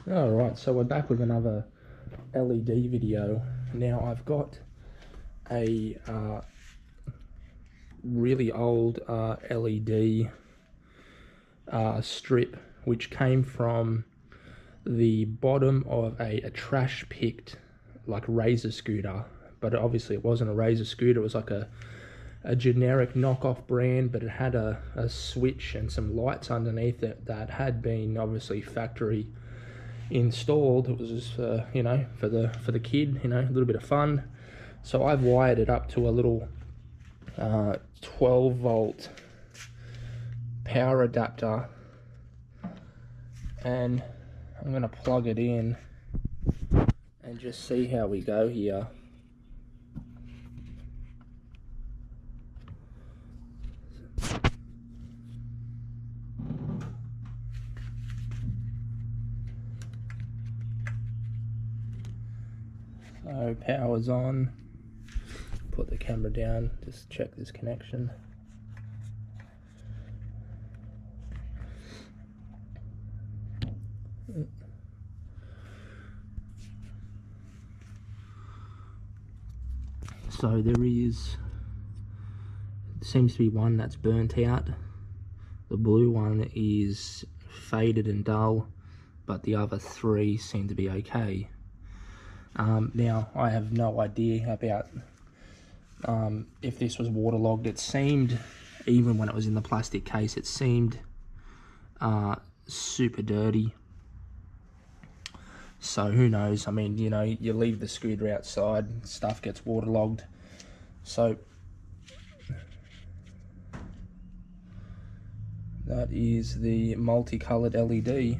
Alright, so we're back with another LED video. Now I've got a really old LED strip which came from the bottom of a trash picked like razor scooter, but obviously it wasn't a razor scooter. It was like a generic knockoff brand, but it had a switch and some lights underneath it that had been obviously factory installed. It was just you know, for the kid, you know, a little bit of fun. So I've wired it up to a little 12 volt power adapter, and I'm gonna plug it in and just see how we go here. So power's on. Put the camera down, just check this connection. So there seems to be one that's burnt out. The blue one is faded and dull, but the other three seem to be okay. Now I have no idea about if this was waterlogged. It seemed, even when it was in the plastic case, it seemed super dirty. So who knows? I mean, you know, you leave the scooter outside, stuff gets waterlogged. So that is the multicolored LED.